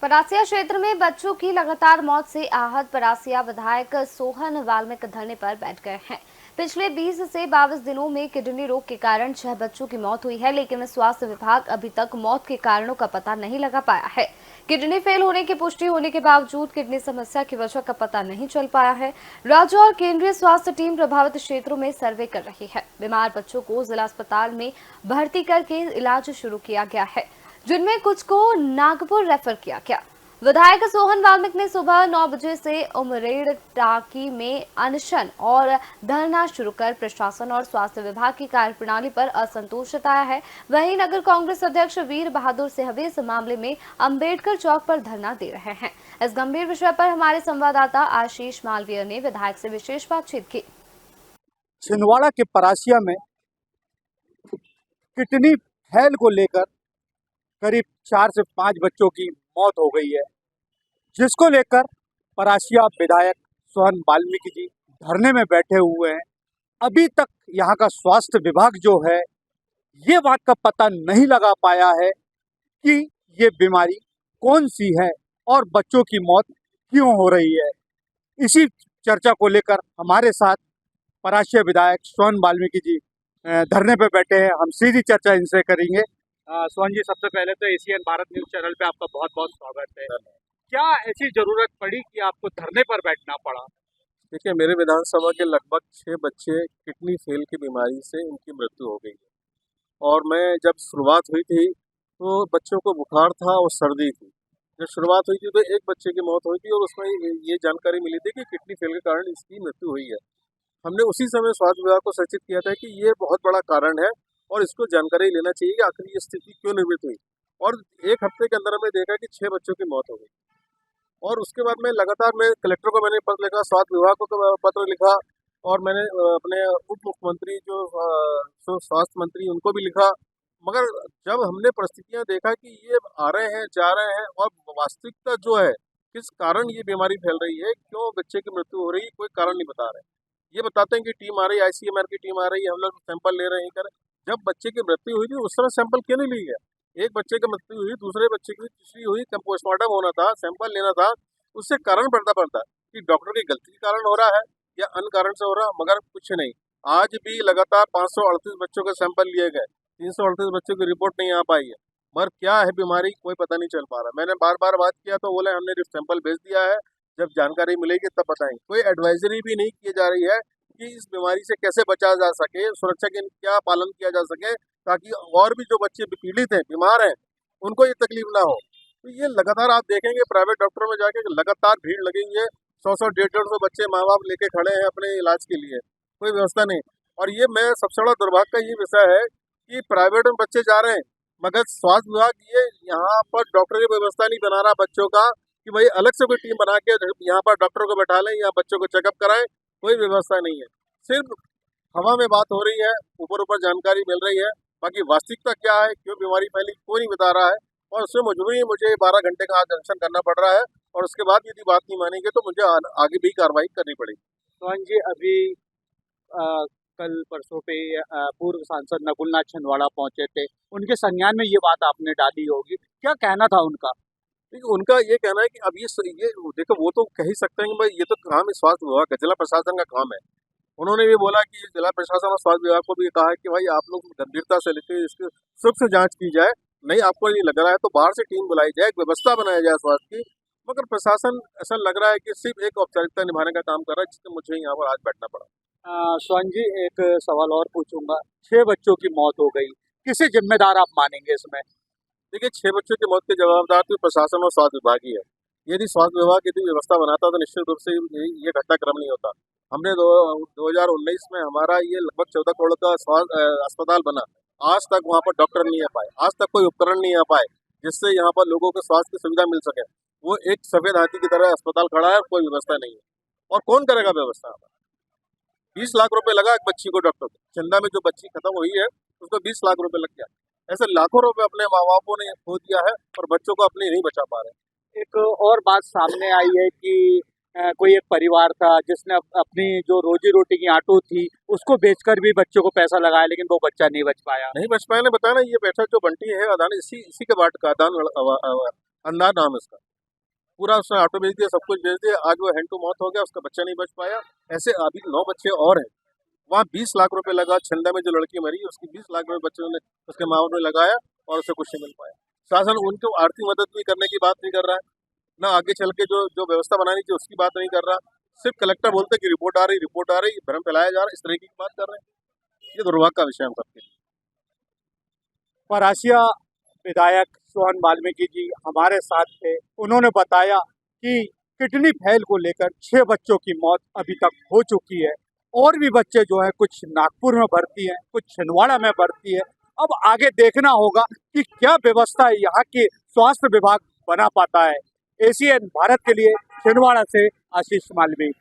परासिया क्षेत्र में बच्चों की लगातार मौत से आहत परासिया विधायक सोहन वाल्मीक धरने पर बैठ गए हैं। पिछले 20 से 22 दिनों में किडनी रोग के कारण 6 बच्चों की मौत हुई है, लेकिन स्वास्थ्य विभाग अभी तक मौत के कारणों का पता नहीं लगा पाया है। किडनी फेल होने की पुष्टि होने के बावजूद किडनी समस्या की वजह का पता नहीं चल पाया है। राज्य और केंद्रीय स्वास्थ्य टीम प्रभावित क्षेत्रों में सर्वे कर रही है। बीमार बच्चों को जिला अस्पताल में भर्ती करके इलाज शुरू किया गया है, जिनमें कुछ को नागपुर रेफर किया गया। विधायक सोहन वाल्मीक ने सुबह 9 बजे से उमरेड टाकी में अनशन और धरना शुरू कर प्रशासन और स्वास्थ्य विभाग की कार्यप्रणाली पर असंतोष जताया है। वहीं नगर कांग्रेस अध्यक्ष वीर बहादुर सिंहवी इस मामले में अंबेडकर चौक पर धरना दे रहे हैं। इस गंभीर विषय पर हमारे संवाददाता आशीष मालवीय ने विधायक से विशेष बातचीत की। छिंदवाड़ा के परासिया में किडनी फेल को लेकर करीब 4 से 5 बच्चों की मौत हो गई है, जिसको लेकर परासिया विधायक सोहन वाल्मीकि जी धरने में बैठे हुए हैं। अभी तक यहाँ का स्वास्थ्य विभाग जो है ये बात का पता नहीं लगा पाया है कि ये बीमारी कौन सी है और बच्चों की मौत क्यों हो रही है। इसी चर्चा को लेकर हमारे साथ परासिया विधायक सोहन वाल्मीकि जी धरने पे बैठे हैं। हम सीधी चर्चा इनसे करेंगे। सोहन जी, सबसे पहले तो एशियन भारत न्यूज चैनल पे आपका बहुत बहुत स्वागत है। क्या ऐसी जरूरत पड़ी कि आपको धरने पर बैठना पड़ा? देखिए, मेरे विधानसभा के लगभग 6 बच्चे किडनी फेल की बीमारी से उनकी मृत्यु हो गई है। और मैं जब शुरुआत हुई थी तो बच्चों को बुखार था और सर्दी थी। जब शुरुआत हुई थी तो एक बच्चे की मौत हुई थी और उसमें ये जानकारी मिली थी कि किडनी फेल के कारण इसकी मृत्यु हुई है। हमने उसी समय स्वास्थ्य विभाग को सूचित किया था कि ये बहुत बड़ा कारण है और इसको जानकारी लेना चाहिए कि आखिर ये स्थिति क्यों निर्मित हुई। और 1 हफ्ते के अंदर हमने देखा कि 6 बच्चों की मौत हो गई। और उसके बाद में लगातार मैं कलेक्टर को मैंने पत्र लिखा, स्वास्थ्य विभाग को पत्र लिखा और मैंने अपने उप मुख्यमंत्री जो स्वास्थ्य मंत्री उनको भी लिखा। मगर जब हमने परिस्थितियां देखा कि ये आ रहे हैं जा रहे हैं और वास्तविकता जो है किस कारण ये बीमारी फैल रही है, क्यों बच्चे की मृत्यु हो रही है, कोई कारण नहीं बता रहे। ये बताते हैं कि टीम आ रही है, आईसीएमआर की टीम आ रही है, हम लोग सैंपल ले रहे हैं कर। जब बच्चे की मृत्यु हुई थी उस समय सैंपल क्यों नहीं ली गया? एक बच्चे की मृत्यु हुई, दूसरे बच्चे की तीसरी हुई, पोस्टमार्टम होना था, सैंपल लेना था। उससे कारण पड़ता कि डॉक्टर की गलती के कारण हो रहा है या अन्य कारण से हो रहा, मगर कुछ नहीं। आज भी लगातार 538 बच्चों के सैंपल लिए गए, 338 बच्चों की रिपोर्ट नहीं आ पाई है। मगर क्या है बीमारी कोई पता नहीं चल पा रहा। मैंने बार बार बात किया तो बोले हमने सैंपल भेज दिया है, जब जानकारी मिलेगी तब बताएंगे। कोई एडवाइजरी भी नहीं की जा रही है कि इस बीमारी से कैसे बचा जा सके, सुरक्षा के क्या पालन किया जा सके, ताकि और भी जो बच्चे पीड़ित हैं, बीमार हैं, उनको ये तकलीफ ना हो। तो ये लगातार आप देखेंगे प्राइवेट डॉक्टरों में जाके लगातार भीड़ लगी हुई है। 100-100, 150-150 बच्चे माँ बाप लेके खड़े हैं अपने इलाज के लिए, कोई व्यवस्था नहीं। और ये मैं सबसे बड़ा दुर्भाग्य का ये विषय है कि प्राइवेट में बच्चे जा रहे हैं, मगर स्वास्थ्य विभाग ये यहाँ पर डॉक्टर की व्यवस्था नहीं बना रहा बच्चों का कि भाई अलग से कोई टीम बना के यहाँ पर डॉक्टरों को बैठा लें या बच्चों को चेकअप कराएं। कोई व्यवस्था नहीं है, सिर्फ हवा में बात हो रही है, ऊपर ऊपर जानकारी मिल रही है। बाकी वास्तविकता क्या है, क्यों बीमारी फैली, कोई नहीं बता रहा है। और उसमें मजबूरी मुझे 12 घंटे का अनशन करना पड़ रहा है और उसके बाद यदि बात नहीं मानेंगे तो मुझे आगे भी कार्रवाई करनी पड़ेगी। सोहन जी, अभी कल परसों पे पूर्व सांसद नकुलनाथ छिंदवाड़ा पहुंचे थे, उनके संज्ञान में ये बात आपने डाली होगी, क्या कहना था उनका? देखिए, उनका ये कहना है कि अब ये देखो, वो तो कह ही सकते हैं कि भाई ये तो काम है स्वास्थ्य विभाग का, जिला प्रशासन का काम है। उन्होंने भी बोला कि जिला प्रशासन और स्वास्थ्य विभाग को भी कहा है कि भाई आप लोग गंभीरता से लेकर इसकी सूक्ष्म जांच की जाए। नहीं आपको ये लग रहा है तो बाहर से टीम बुलाई जाए, एक व्यवस्था बनाया जाए स्वास्थ्य की। मगर प्रशासन ऐसा लग रहा है कि सिर्फ एक औपचारिकता निभाने का काम कर रहा है, जिससे मुझे यहाँ पर आज बैठना पड़ा। सोहन जी, एक सवाल और पूछूंगा। 6 बच्चों की मौत हो गई, किसे जिम्मेदार आप मानेंगे इसमें? देखिए, 6 बच्चों की मौत के जवाबदार तो प्रशासन और स्वास्थ्य विभाग ही है। यदि स्वास्थ्य विभाग यदि व्यवस्था बनाता तो निश्चित रूप से ये घटनाक्रम नहीं होता। हमने 2019 में हमारा ये लगभग 14 करोड़ का अस्पताल बना, आज तक वहाँ पर डॉक्टर नहीं आ पाए, आज तक कोई उपकरण नहीं आ पाए जिससे यहाँ पर लोगों को स्वास्थ्य की सुविधा मिल सके। वो एक सफेद हाथी की तरह अस्पताल खड़ा है, कोई व्यवस्था नहीं है। और कौन करेगा व्यवस्था? 20 लाख रुपए लगा एक बच्ची को, डॉक्टर को चंदा में जो बच्ची खत्म हुई है उसको 20 लाख रुपए लग गया। ऐसे लाखों रुपए अपने माँ बापों ने खो दिया है और बच्चों को अपने नहीं बचा पा रहे। एक और बात सामने आई है कि कोई एक परिवार था जिसने अपनी जो रोजी रोटी की आटो थी उसको बेचकर भी बच्चों को पैसा लगाया, लेकिन वो बच्चा नहीं बच पाया। नहीं बच पाया ने बताया ना, ये बैठा जो बंटी है अदान, इसी के बाट का अदान अंदाज नाम है इसका। पूरा उसने ऑटो बेच दिया, सब कुछ बेच दिया, आज वो हैंड टू माउथ हो गया, उसका बच्चा नहीं बच पाया। ऐसे अभी 9 बच्चे और हैं। वहाँ 20 लाख रुपए लगा, छिंदा में जो लड़की मरी उसकी 20 लाख रुपए बच्चों ने उसके माँ बाप ने लगाया और उसे कुछ नहीं मिल पाया। शासन उनको आर्थिक मदद भी करने की बात नहीं कर रहा है, ना आगे चल के जो जो व्यवस्था बनानी चाहिए उसकी बात नहीं कर रहा। सिर्फ कलेक्टर बोलते कि रिपोर्ट आ रही, भ्रम फैलाया जा रहा है, इस तरीके की बात कर रहे हैं। ये दुर्भाग्य का विषय है हम सबके लिए। परासिया विधायक सोहन वाल्मीकि जी हमारे साथ थे। उन्होंने बताया कि किडनी फेल को लेकर 6 बच्चों की मौत अभी तक हो चुकी है और भी बच्चे जो है कुछ नागपुर में भर्ती हैं, कुछ छिंदवाड़ा में भर्ती है। अब आगे देखना होगा कि क्या व्यवस्था यहाँ के स्वास्थ्य विभाग बना पाता है। एसीएन भारत के लिए छिंदवाड़ा से आशीष मालवीय।